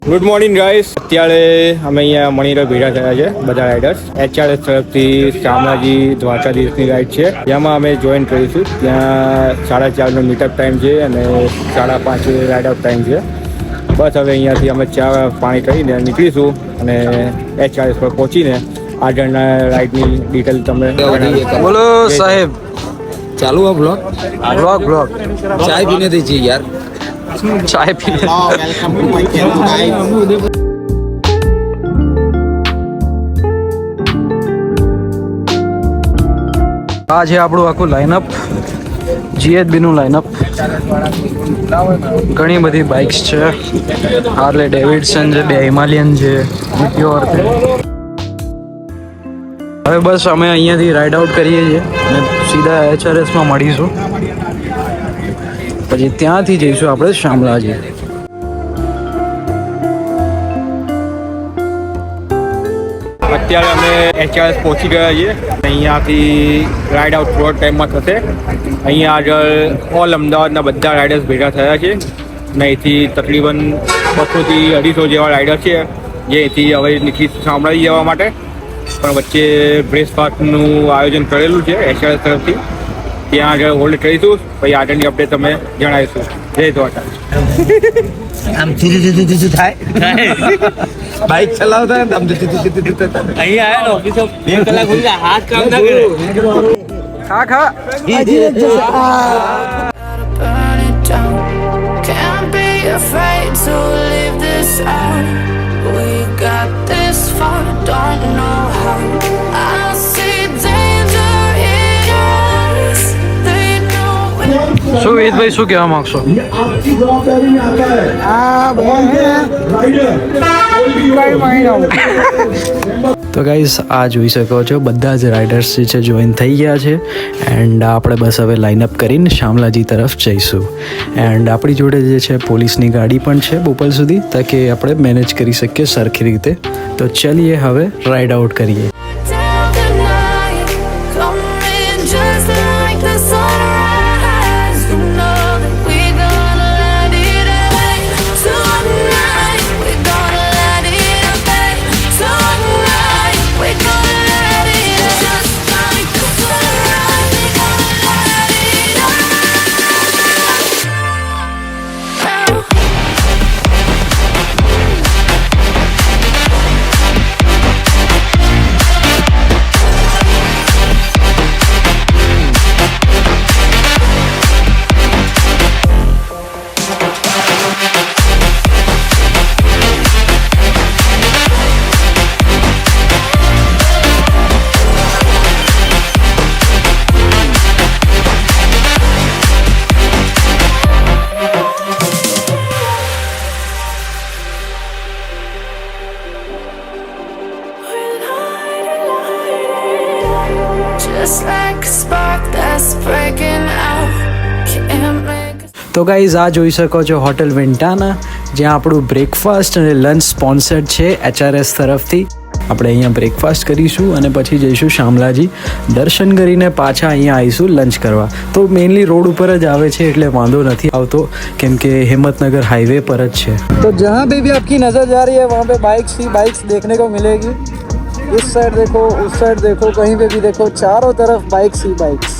Good morning guys. અત્યારે અમે અહીંયા મણીરલ ભેગા થયા છે બધા રાઇડર્સ. HRS તરફથી શામળાજી દ્વારકાધીશની રાઇડ છે, જેમાં અમે જોઈન કરીશું. ત્યાં 4:30નો મીટઅપ ટાઈમ છે અને 5:30 રાઇડ આઉટ ટાઈમ છે. બસ હવે અહીંયાથી અમે ચા પાણી કરીને નીકળીશું અને HRS પર પહોંચીને આગળના રાઇડની ડિટેલ તમે બોલો સાહેબ. ચાલુ है ब्लॉग ब्लॉग चाय पीने दीजिए यार. चाय पीने. Welcome to my channel guys. આ છે આપણું આખું લાઇનઅપ, GHBનું લાઇનઅપ. ઘણી બધી બાઇક્સ છે. હાર્લે ડેવિડસન છે, 2 હિમાલયન છે, મિટિયોર છે. હવે બસ અમે અહીંયાથી રાઇડ આઉટ કરીએ છીએ અને સીધા HRSમાં મળીશું. પછી ત્યાંથી જઈશું આપણે શામળાજી. અત્યારે અમે HRS પહોંચી ગયા છીએ. અહીંયાથી રાઇડ આઉટ થોડા ટાઈમમાં થશે. અહીંયા આગળ ઓલ અમદાવાદના બધા રાઇડર્સ ભેગા થયા છે અને અહીંથી તકરીબન 200 થી 250 જેવા રાઇડર છે જે અહીંથી હવે નીકળી શામળાજી જવા માટે. પણ વચ્ચે બ્રેકફાસ્ટનું આયોજન કરેલું છે HRS તરફથી. ત્યાં આગળ હોલ્ડ કરીશું, પછી આગળની અપડેટ તમે જણાવીશું. જય દ્વારકા. આમ ધીરે થાય બાઇક ચલાવતા ને આમ ધીરે અહીંયા આવ્યા ને ઓફિસો 2 કલાક સુધી હાથ કામ ના કરે. ખા ખા. Burn it down. Can't be afraid to leave this out. We got this far, don't know how. I see danger in us. They know when. શું વેદભાઈ શું કહેવા માંગશો? आपकी जवाबदारी में आता है. તો ગાઈઝ આ જોઈ શકો છો બધા જ રાઇડર્સ જે છે જોઈન થઈ ગયા છે એન્ડ આપણે બસ હવે લાઇનઅપ કરીને શામળાજી તરફ જઈશું. એન્ડ આપણી જોડે જે છે પોલીસની ગાડી પણ છે બોપલ સુધી, તાકે આપણે મેનેજ કરી શકીએ સરખી રીતે. તો ચલીએ હવે રાઇડ આઉટ કરીએ. Down the night, coming just like the sunrise. You know that we're gonna let it away. Tonight, we're gonna let it away. Tonight, we're gonna let it just like the sunrise. We're gonna let it away. Just like a spark that's breaking out. Can't make a તો guys આ જોઈ શકો છો hotel વેન્ટાના, જ્યાં આપણું breakfast અને lunch sponsored છે HRS તરફથી. આપણે અહીંયા બ્રેકફાસ્ટ કરીશું અને પછી જઈશું શામળાજી. દર્શન કરીને પાછા અહીંયા આવીશું લંચ કરવા. તો મેઇનલી રોડ ઉપર જ આવે છે એટલે વાંધો નથી આવતો, કેમ કે હિંમતનગર હાઈવે પર જ છે. તો જहाँ पे भी आपकी नज़र जा रही है वहाँ पे बाइक्स ही बाइक्स देखने को मिलेगी. इस साइड देखो, उस साइड देखो, कहीं पे भी देखो, चारों तरफ बाइक्स ही बाइक्स.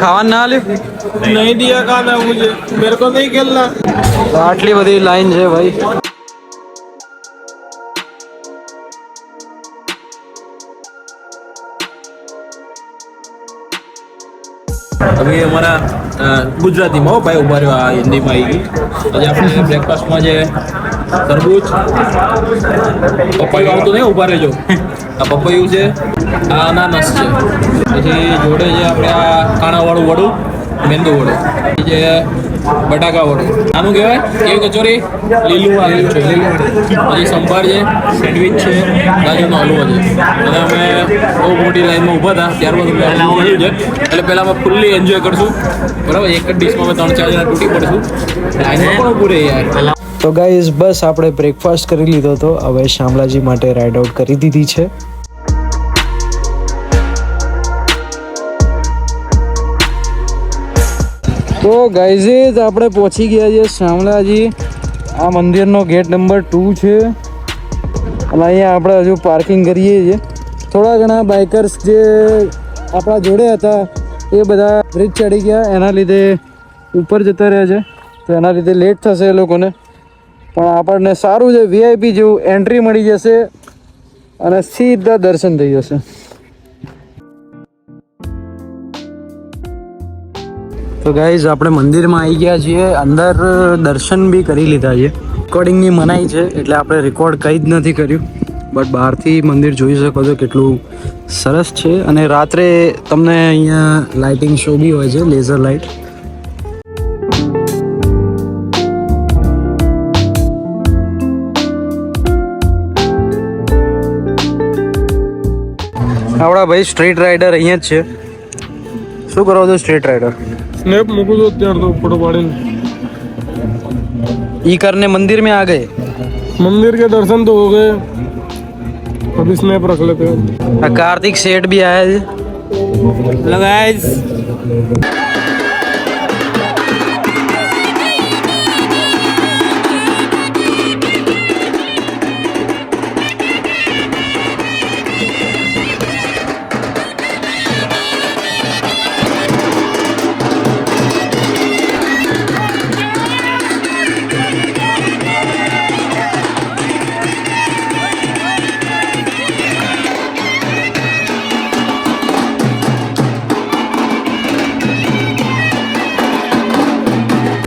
ખાવા ના લે નહીં દિયા ખાના મુझे, मेरे को नहीं खेलना. આટલી બધી લાઈન છે ભાઈ. હવે અમારા ગુજરાતીમાં હો ભાઈ ઉભા રહ્યો, આ હિન્દીમાં આવી ગઈ. આજે આપણે બ્રેકફાસ્ટમાં જે તરબૂચ પપૈયું આવતું નહીં, ઉભા રહેજો. આ પપૈયું છે, આ અનાનસ છે, પછી જોડે છે આપણે આ કાણાવાળું વડું, મેંદુ વડું, જે બટાકા વડું, આનું કહેવાય કેવી કચોરી, લીલું આલુ છે, પછી સંભાર છે, સેન્ડવિચ છે, ગાજરનો હલવો છે. અને અમે બહુ મોટી લાઈનમાં ઊભા હતા ત્યારબાદ અમે મળ્યું છે, એટલે પહેલાં અમે ફૂલ્લી એન્જોય કરશું. બરાબર, એક જ ડિશમાં અમે 3-4 જણા તૂટી પડશું. લાઈનમાં પણ ઊભું રહે યાર. તો ગાઈઝ બસ આપણે બ્રેકફાસ્ટ કરી લીધો હતો, હવે શામળાજી માટે રાઇડ આઉટ કરી દીધી છે. તો ગાઈઝ આપણે પહોંચી ગયા છીએ શામળાજી. આ મંદિરનો ગેટ નંબર 2 છે અને અહીંયા આપણે હજુ પાર્કિંગ કરીએ છીએ. થોડા ઘણા બાઇકર્સ જે આપણા જોડે હતા એ બધા બ્રિજ ચડી ગયા, એના લીધે ઉપર જતા રહ્યા છે, તો એના લીધે લેટ થશે એ લોકોને. પણ આપણને સારું છે, VIP જેવું એન્ટ્રી મળી જશે અને સીધા દર્શન થઈ જશે. તો ગાઈઝ આપણે મંદિરમાં આવી ગયા છીએ, અંદર દર્શન બી કરી લીધા છે. રેકોર્ડિંગની મનાઈ છે એટલે આપણે રેકોર્ડ કંઈ જ નથી કર્યું, બટ બહારથી મંદિર જોઈ શકો છો કેટલું સરસ છે. અને રાત્રે તમને અહીંયા લાઇટિંગ શો બી હોય છે, લેઝર લાઇટ. આપણા ભાઈ સ્ટ્રીટ રાઇડર અહીંયા જ છે. શું કરો છો સ્ટ્રીટ રાઇડર? स्नैप मुझको तो त्यार तो फोटो पाड़े ई करने मंदिर में आ गए. मंदिर के दर्शन तो हो गए, अभी स्नैप रख लेते हैं. कार्तिक सेठ भी आया है. Hello guys.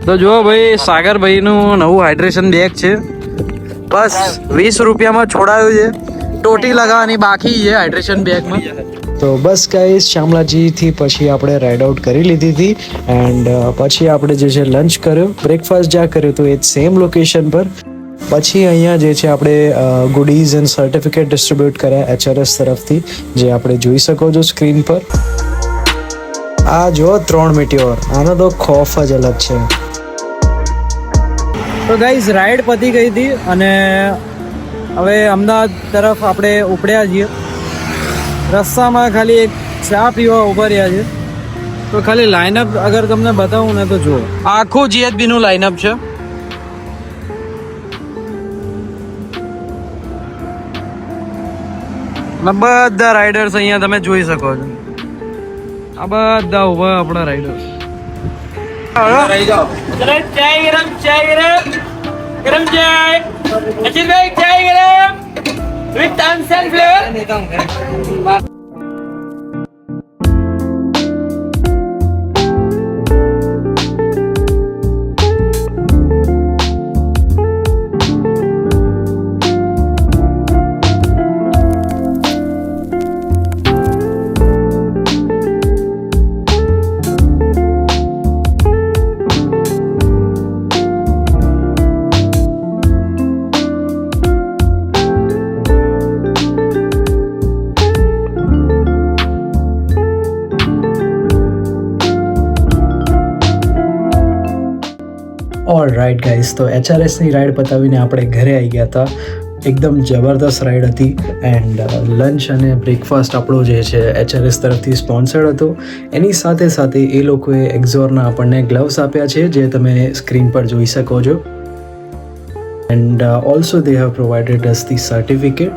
તો જો ભાઈ સાગરભાઈનું નવું હાઇડ્રેશન બેગ છે, બસ 20 રૂપિયામાં છોડાયું છે. ટોટી લગાવવાની બાકી છે હાઇડ્રેશન બેગમાં. તો બસ ગાઈસ શામળાજીથી પછી આપણે રાઇડ આઉટ કરી લીધી હતી એન્ડ પછી આપણે જે છે લંચ કર્યો, બ્રેકફાસ્ટ જ્યાં કર્યું તો એ જ સેમ લોકેશન પર. પછી અહીંયા જે છે આપણે ગુડીઝ એન્ડ સર્ટિફિકેટ ડિસ્ટ્રીબ્યુટ કર્યા HRS તરફથી, જે આપણે જોઈ શકો છો સ્ક્રીન પર. આ જો 3 મીટિયોર, આનો તો ખોફ જ અલગ છે. તો ગાઈઝ રાઈડ પતી ગઈ હતી અને હવે અમદાવાદ તરફ આપણે ઉપડ્યા છીએ. રસ્તામાં ખાલી એક ચા પીવા ઉભા રહ્યા છે. તો ખાલી લાઇનઅપ અગર તમને બતાવું ને તો જુઓ, આખું GHB નું લાઇનઅપ છે. બધા રાઇડર્સ અહીંયા તમે જોઈ શકો છો. આ બધા ઉભા આપણા રાઇડર્સ. ગરમ ચાય ગરમ ચાય અજીતભાઈ ચાય ગરમ વિથ તામસન ફ્લેવર. ઓલ રાઇટ ગાઈઝ, તો HRSની રાઇડ પતાવીને આપણે ઘરે આવી ગયા હતા. એકદમ જબરદસ્ત રાઇડ હતી એન્ડ લંચ અને બ્રેકફાસ્ટ આપણો જે છે HRS તરફથી સ્પોન્સર્ડ હતો. એની સાથે સાથે એ લોકોએ એક્ઝોરના આપણને ગ્લવ્સ આપ્યા છે, જે તમે સ્ક્રીન પર જોઈ શકો છો. And also they have provided us the certificate.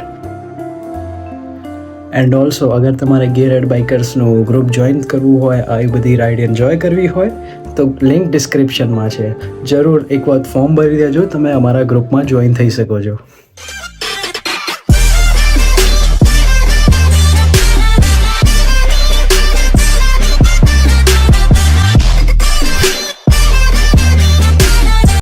And also અગર તમારે ગે રેડ બાઇકર્સનું ગ્રુપ જોઈન કરવું હોય, આવી બધી રાઇડ એન્જોય કરવી હોય તો લિંક ડિસ્ક્રિપ્શનમાં છે. જરૂર એક વખત ફોર્મ ભરી દેજો, તમે અમારા ગ્રુપમાં જોઈન થઈ શકો છો.